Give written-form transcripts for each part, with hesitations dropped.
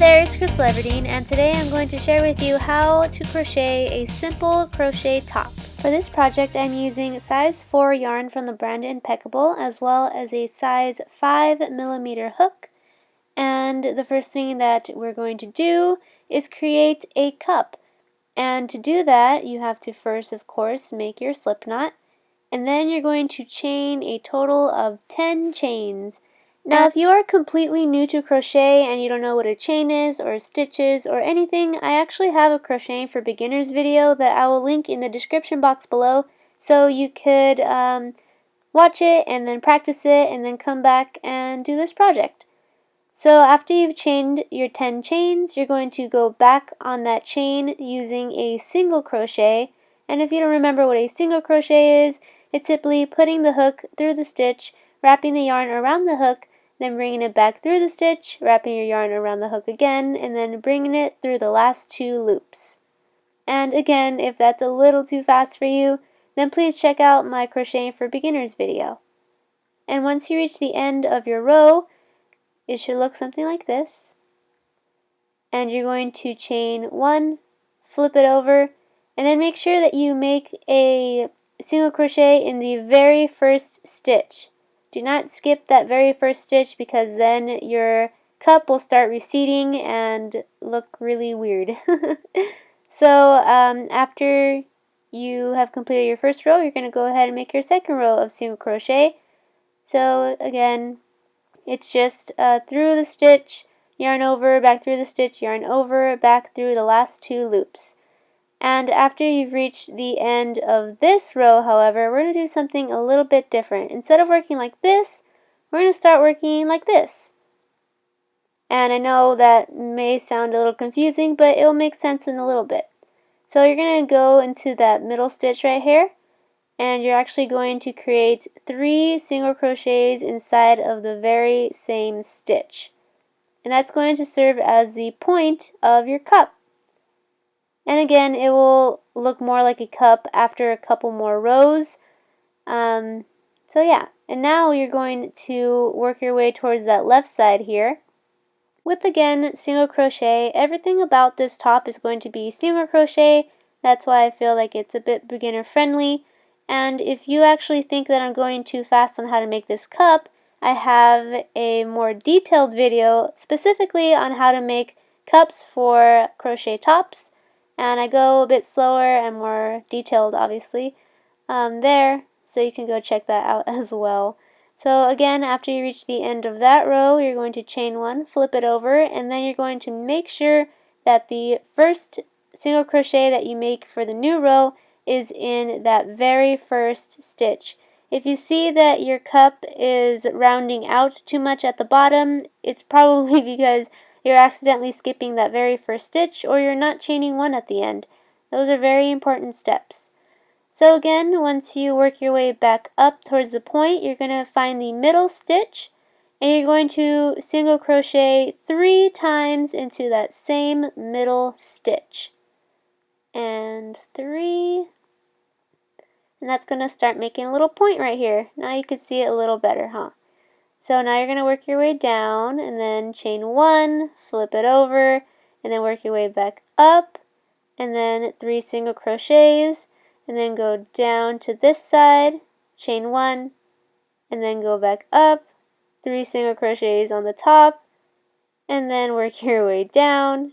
there, it's Krystal Everdeen, and today I'm going to share with you how to crochet a simple crochet top. For this project I'm using size 4 yarn from the brand Impeccable, as well as a size 5mm hook. And the first thing that we're going to do is create a cup. And to do that, you have to first, of course, make your slip knot, and then you're going to chain a total of 10 chains. Now, if you are completely new to crochet and you don't know what a chain is or stitches or anything, I actually have a Crocheting for Beginners video that I will link in the description box below, so you could watch it and then practice it and then come back and do this project. So after you've chained your 10 chains, you're going to go back on that chain using a single crochet. And if you don't remember what a single crochet is, it's simply putting the hook through the stitch, wrapping the yarn around the hook, then bringing it back through the stitch, wrapping your yarn around the hook again, and then bringing it through the last 2 loops. And again, if that's a little too fast for you, then please check out my Crocheting for Beginners video. And once you reach the end of your row, it should look something like this. And you're going to chain 1, flip it over, and then make sure that you make a single crochet in the very first stitch. Do not skip that very first stitch, because then your cup will start receding and look really weird. So after you have completed your first row, you're going to go ahead and make your second row of single crochet. So again, it's just through the stitch, yarn over, back through the stitch, yarn over, back through the last 2 loops. And after you've reached the end of this row, however, we're going to do something a little bit different. Instead of working like this, we're going to start working like this. And I know that may sound a little confusing, but it'll make sense in a little bit. So you're going to go into that middle stitch right here, and you're actually going to create 3 single crochets inside of the very same stitch. And that's going to serve as the point of your cup. And again, it will look more like a cup after a couple more rows. So yeah, and now you're going to work your way towards that left side here. With again, single crochet. Everything about this top is going to be single crochet. That's why I feel like it's a bit beginner friendly. And if you actually think that I'm going too fast on how to make this cup, I have a more detailed video specifically on how to make cups for crochet tops. And I go a bit slower and more detailed, obviously, there, so you can go check that out as well. So again, after you reach the end of that row, you're going to chain 1, flip it over, and then you're going to make sure that the first single crochet that you make for the new row is in that very first stitch. If you see that your cup is rounding out too much at the bottom, it's probably because you're accidentally skipping that very first stitch, or you're not chaining 1 at the end. Those are very important steps. So again, once you work your way back up towards the point, you're going to find the middle stitch, and you're going to single crochet 3 times into that same middle stitch. And 3, and that's going to start making a little point right here. Now you can see it a little better, huh? So now you're going to work your way down, and then chain 1, flip it over, and then work your way back up, and then 3 single crochets, and then go down to this side, chain 1, and then go back up, 3 single crochets on the top, and then work your way down,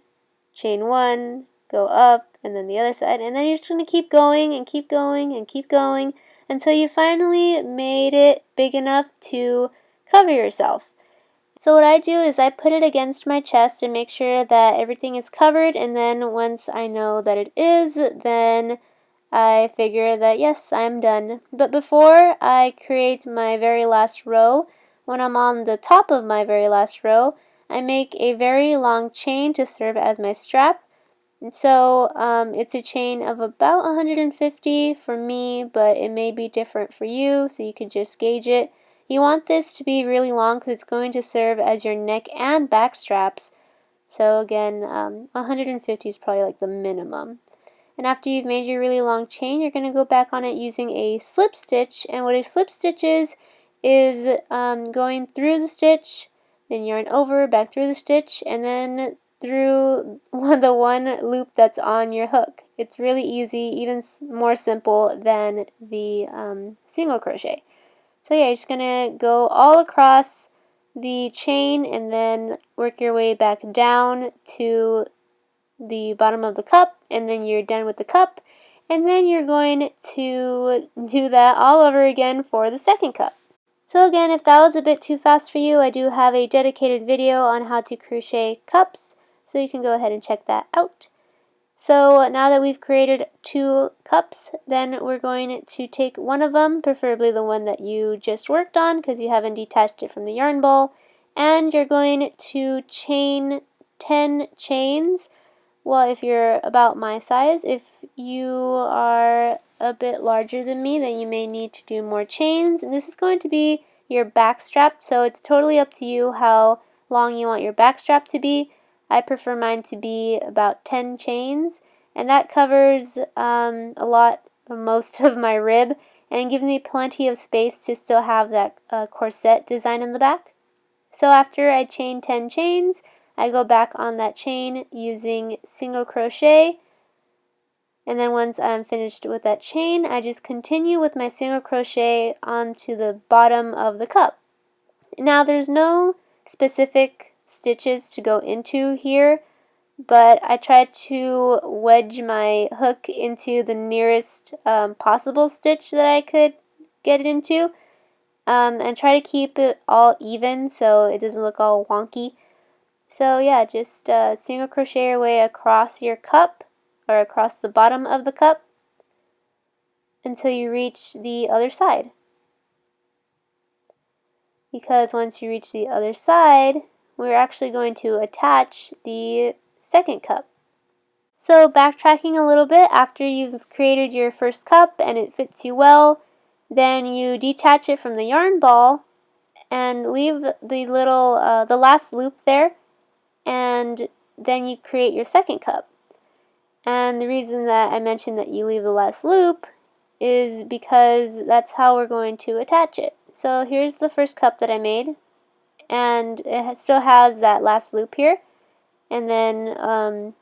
chain 1, go up, and then the other side, and then you're just going to keep going and keep going and keep going until you finally made it big enough to cover yourself. So what I do is I put it against my chest and make sure that everything is covered, and then once I know that it is, then I figure that yes, I'm done. But before I create my very last row, when I'm on the top of my very last row, I make a very long chain to serve as my strap. And so it's a chain of about 150 for me, but it may be different for you, so you can just gauge it. You want this to be really long because it's going to serve as your neck and back straps. So again, 150 is probably like the minimum. And after you've made your really long chain, you're going to go back on it using a slip stitch. And what a slip stitch is going through the stitch, then yarn over, back through the stitch, and then through the one loop that's on your hook. It's really easy, even more simple than the single crochet. So yeah, you're just gonna go all across the chain and then work your way back down to the bottom of the cup, and then you're done with the cup, and then you're going to do that all over again for the second cup. So again, if that was a bit too fast for you, I do have a dedicated video on how to crochet cups, so you can go ahead and check that out. So now that we've created 2 cups, then we're going to take one of them, preferably the one that you just worked on because you haven't detached it from the yarn ball, and you're going to chain 10 chains. Well, if you're about my size, if you are a bit larger than me, then you may need to do more chains. And this is going to be your back strap, so it's totally up to you how long you want your back strap to be. I prefer mine to be about 10 chains, and that covers most of my rib, and gives me plenty of space to still have that corset design in the back. So after I chain 10 chains, I go back on that chain using single crochet, and then once I'm finished with that chain, I just continue with my single crochet onto the bottom of the cup. Now there's no specific stitches to go into here, but I try to wedge my hook into the nearest possible stitch that I could get it into, and try to keep it all even so it doesn't look all wonky. So yeah, just single crochet your way across your cup, or across the bottom of the cup, until you reach the other side. Because once you reach the other side, we're actually going to attach the second cup. So backtracking a little bit, after you've created your first cup and it fits you well, then you detach it from the yarn ball and leave the last loop there, and then you create your second cup. And the reason that I mentioned that you leave the last loop is because that's how we're going to attach it. So here's the first cup that I made, and it still has that last loop here, and then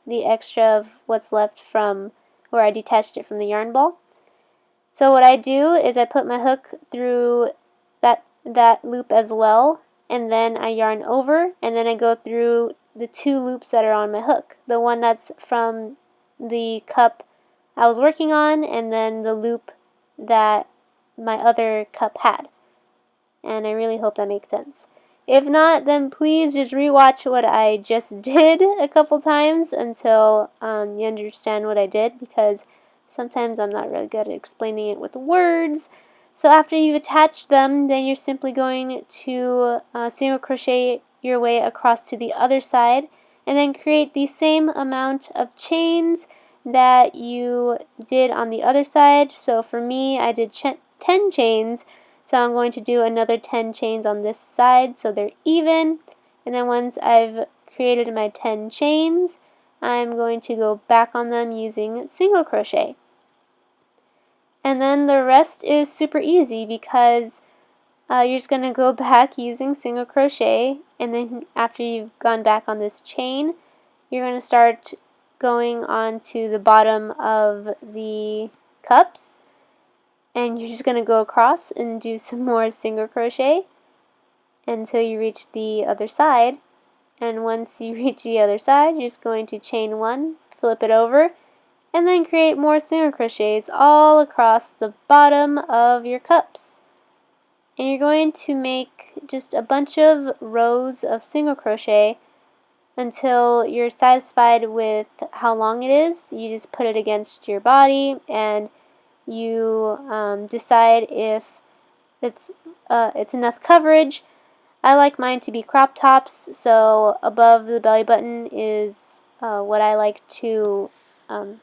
the extra of what's left from where I detached it from the yarn ball. So what I do is I put my hook through that loop as well, and then I yarn over, and then I go through the 2 loops that are on my hook. The one that's from the cup I was working on, and then the loop that my other cup had. And I really hope that makes sense. If not, then please just rewatch what I just did a couple times until you understand what I did, because sometimes I'm not really good at explaining it with words. So after you've attached them, then you're simply going to single crochet your way across to the other side, and then create the same amount of chains that you did on the other side. So for me, I did 10 chains, so I'm going to do another 10 chains on this side so they're even. And then once I've created my 10 chains, I'm going to go back on them using single crochet. And then the rest is super easy, because you're just going to go back using single crochet, and then after you've gone back on this chain, you're going to start going on to the bottom of the cups, and you're just going to go across and do some more single crochet until you reach the other side. And once you reach the other side, you're just going to chain 1, flip it over, and then create more single crochets all across the bottom of your cups. And you're going to make just a bunch of rows of single crochet until you're satisfied with how long it is. You just put it against your body, and you decide if it's enough coverage. I like mine to be crop tops, so above the belly button is what I like to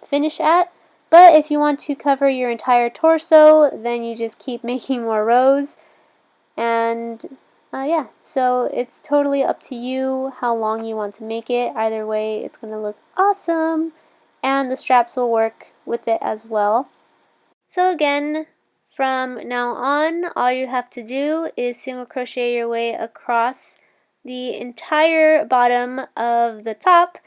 finish at. But if you want to cover your entire torso, then you just keep making more rows. And yeah, so it's totally up to you how long you want to make it. Either way, it's going to look awesome, and the straps will work with it as well. So again, from now on, all you have to do is single crochet your way across the entire bottom of the top,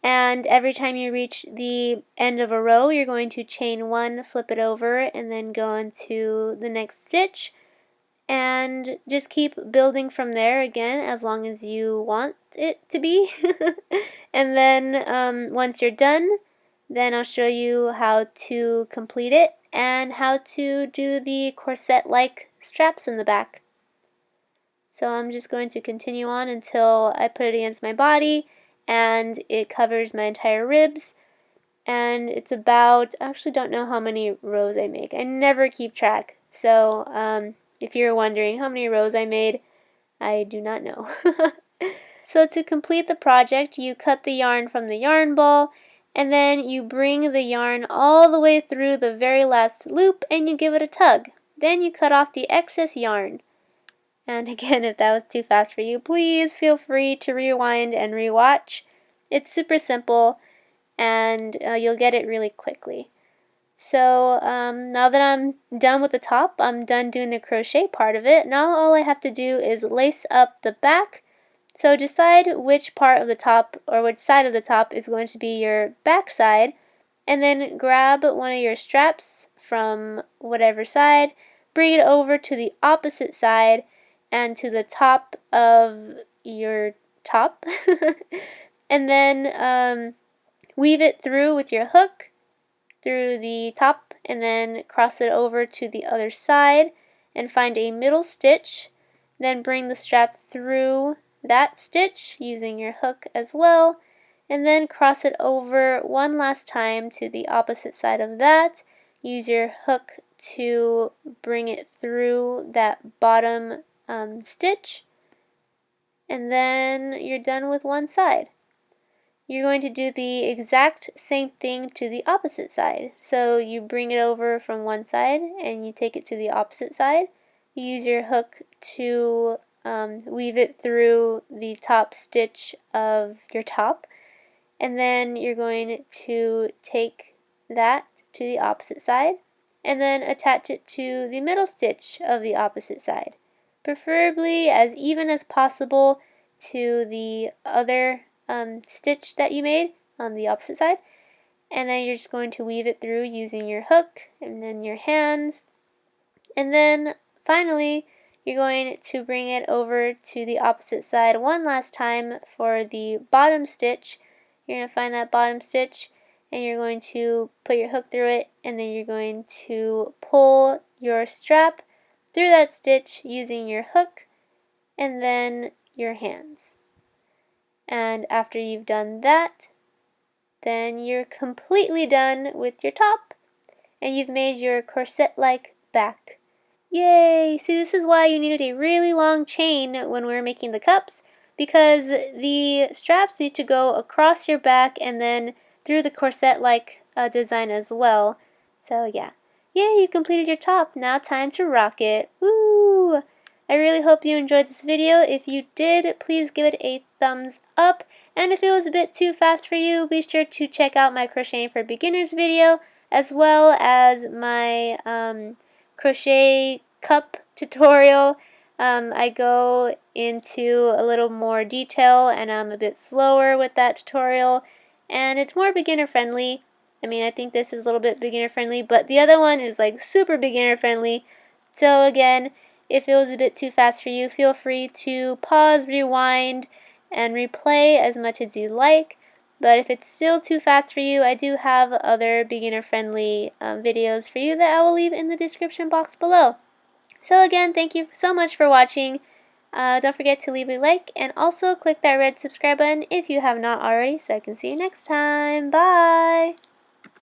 And every time you reach the end of a row, you're going to chain 1, flip it over, and then go into the next stitch. And just keep building from there again as long as you want it to be. And then once you're done, then I'll show you how to complete it and how to do the corset-like straps in the back. So I'm just going to continue on until I put it against my body and it covers my entire ribs. And it's about, I actually don't know how many rows I make. I never keep track. So if you're wondering how many rows I made, I do not know. So to complete the project, you cut the yarn from the yarn ball, and then you bring the yarn all the way through the very last loop and you give it a tug. Then you cut off the excess yarn. And again, if that was too fast for you, please feel free to rewind and rewatch. It's super simple, and you'll get it really quickly. So now that I'm done with the top, I'm done doing the crochet part of it. Now all I have to do is lace up the back. So decide which part of the top or which side of the top is going to be your back side, and then grab one of your straps from whatever side, bring it over to the opposite side and to the top of your top, and then weave it through with your hook through the top, and then cross it over to the other side and find a middle stitch. Then bring the strap through that stitch using your hook as well, and then cross it over one last time to the opposite side of that. Use your hook to bring it through that bottom stitch, and then you're done with one side. You're going to do the exact same thing to the opposite side. So you bring it over from one side and you take it to the opposite side. You use your hook to weave it through the top stitch of your top, and then you're going to take that to the opposite side and then attach it to the middle stitch of the opposite side, preferably as even as possible to the other stitch that you made on the opposite side. And then you're just going to weave it through using your hook and then your hands, and then finally you're going to bring it over to the opposite side one last time for the bottom stitch. You're going to find that bottom stitch and you're going to put your hook through it, and then you're going to pull your strap through that stitch using your hook and then your hands. And after you've done that, then you're completely done with your top and you've made your corset-like back. Yay! See, this is why you needed a really long chain when we were making the cups, because the straps need to go across your back and then through the corset-like design as well. So yeah. Yay, you completed your top. Now time to rock it. Woo! I really hope you enjoyed this video. If you did, please give it a thumbs up. And if it was a bit too fast for you, be sure to check out my Crocheting for Beginners video, as well as my crochet cup tutorial. I go into a little more detail and I'm a bit slower with that tutorial, and it's more beginner friendly. I mean, I think this is a little bit beginner friendly, but the other one is like super beginner friendly. So again, if it was a bit too fast for you, feel free to pause, rewind, and replay as much as you like. But if it's still too fast for you, I do have other beginner-friendly videos for you that I will leave in the description box below. So again, thank you so much for watching. Don't forget to leave a like, and also click that red subscribe button if you have not already, so I can see you next time. Bye!